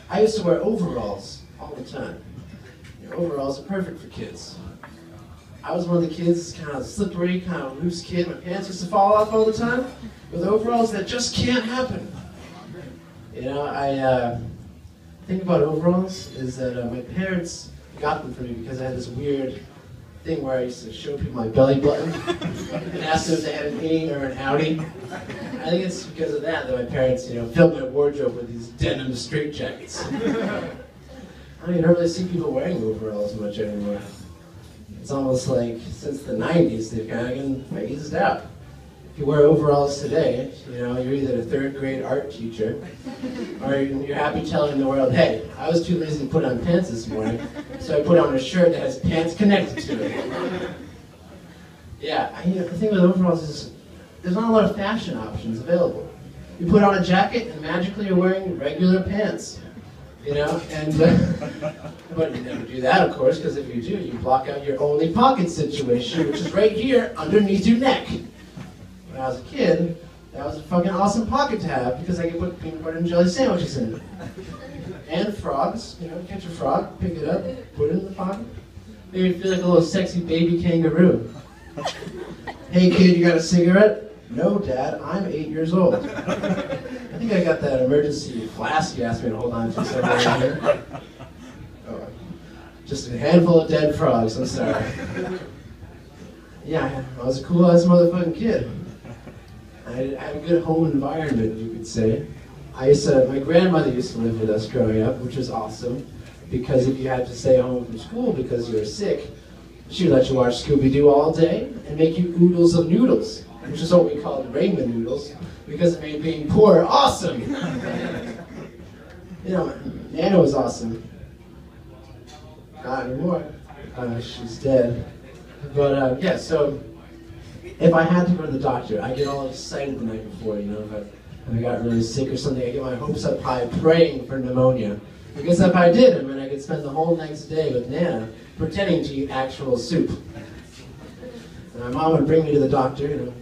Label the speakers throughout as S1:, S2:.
S1: I used to wear overalls all the time. You know, overalls are perfect for kids. I was one of the kids, kind of slippery, kind of loose kid. My pants used to fall off all the time with overalls. That just can't happen. You know, I think about overalls is that my parents got them for me because I had this weird thing where I used to show people my belly button and ask them if they had an innie or an outie. I think it's because of that my parents, you know, filled my wardrobe with these denim straitjackets. I don't really see people wearing overalls much anymore. It's almost like since the 90s they've kind of been phased out. If you wear overalls today, you know, you're either a third grade art teacher or you're happy telling the world, hey, I was too lazy to put on pants this morning, so I put on a shirt that has pants connected to it. Yeah, you know, the thing with overalls is there's not a lot of fashion options available. You put on a jacket and magically you're wearing regular pants. You know, and but you never do that, of course, because if you do, you block out your only pocket situation, which is right here underneath your neck. When I was a kid, that was a fucking awesome pocket to have because I could put peanut butter and jelly sandwiches in it. And frogs, you know, catch a frog, pick it up, put it in the pocket. Maybe feel like a little sexy baby kangaroo. Hey kid, you got a cigarette? No, Dad, I'm 8 years old. I think I got that emergency flask you asked me to hold on to somewhere in here. Oh, just a handful of dead frogs, I'm sorry. Yeah, I was a cool-ass motherfucking kid. I had a good home environment, you could say. My grandmother used to live with us growing up, which was awesome, because if you had to stay home from school because you were sick, she would let you watch Scooby-Doo all day and make you oodles of noodles, which is what we called ramen noodles, because it made being poor awesome. You know, Nana was awesome. Not anymore. She's dead. But yeah, so if I had to go to the doctor, I get all excited the night before, you know, if I got really sick or something, I get my hopes up high praying for pneumonia. Because if I did, I mean, I could spend the whole next day with Nana pretending to eat actual soup. And my mom would bring me to the doctor, you know,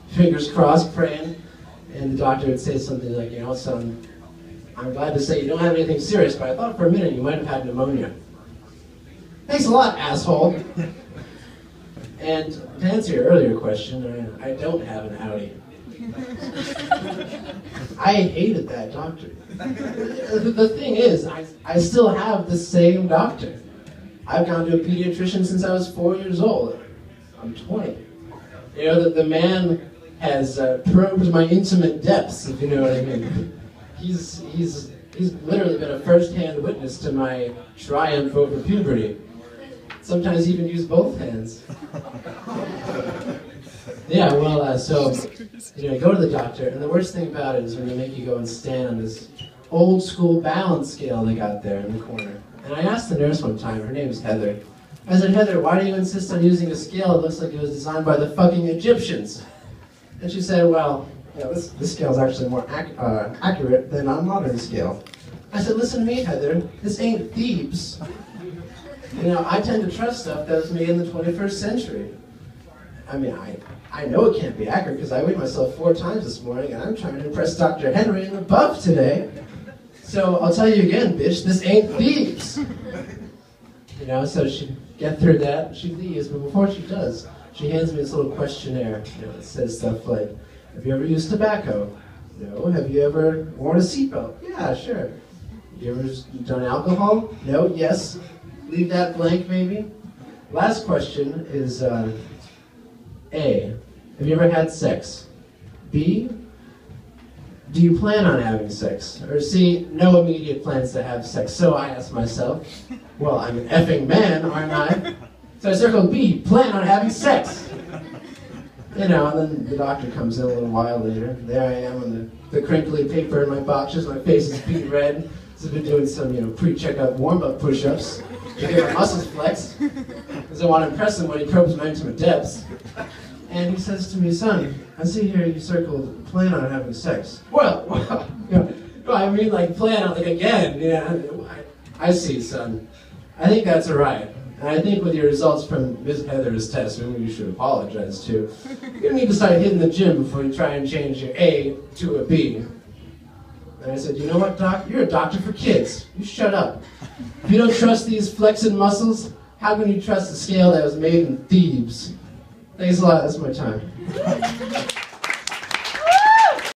S1: fingers crossed, praying, and the doctor would say something like, you know, son, I'm glad to say you don't have anything serious, but I thought for a minute you might have had pneumonia. Thanks a lot, asshole. And to answer your earlier question, I don't have an outie. I hated that doctor. The thing is, I still have the same doctor. I've gone to a pediatrician since I was 4 years old. I'm 20. You know, the man has probed my intimate depths, if you know what I mean. He's literally been a first-hand witness to my triumph over puberty. Sometimes even use both hands. Yeah, well, so, you know, you go to the doctor, and the worst thing about it is when they make you go and stand on this old-school balance scale they got there in the corner. And I asked the nurse one time, her name's Heather. I said, Heather, why do you insist on using a scale that looks like it was designed by the fucking Egyptians? And she said, well, you know, this scale is actually more accurate than our modern scale. I said, listen to me, Heather, this ain't Thebes. You know, I tend to trust stuff that was made in the 21st century. I mean, I know it can't be accurate because I weighed myself 4 times this morning and I'm trying to impress Dr. Henry and the buff today. So I'll tell you again, bitch, this ain't Thebes. You know, so she get through that, she leaves, but before she does, she hands me this little questionnaire. You know, it says stuff like, have you ever used tobacco? No. Have you ever worn a seatbelt? Yeah, sure. Have you ever done alcohol? No. Yes. Leave that blank, maybe. Last question is, A, have you ever had sex? B, do you plan on having sex? Or C, no immediate plans to have sex. So I asked myself, well, I'm an effing man, aren't I? So I circled B, plan on having sex. You know, and then the doctor comes in a little while later. There I am on the crinkly paper in my boxers. My face is beet red. So I've been doing some, you know, pre-checkup warm-up push-ups to get my muscles flexed. Because I want to impress him when he probes my intimate depths. And he says to me, son, I see here you circled plan on having sex. Well, you know, no, I mean like plan on, like again, yeah. I see, son. I think that's all right. And I think with your results from Ms. Heather's test, whom you should apologize to, you're going to need to start hitting the gym before you try and change your A to a B. And I said, you know what, Doc? You're a doctor for kids. You shut up. If you don't trust these flexing muscles, how can you trust the scale that was made in Thebes? Thanks a lot. That's my time.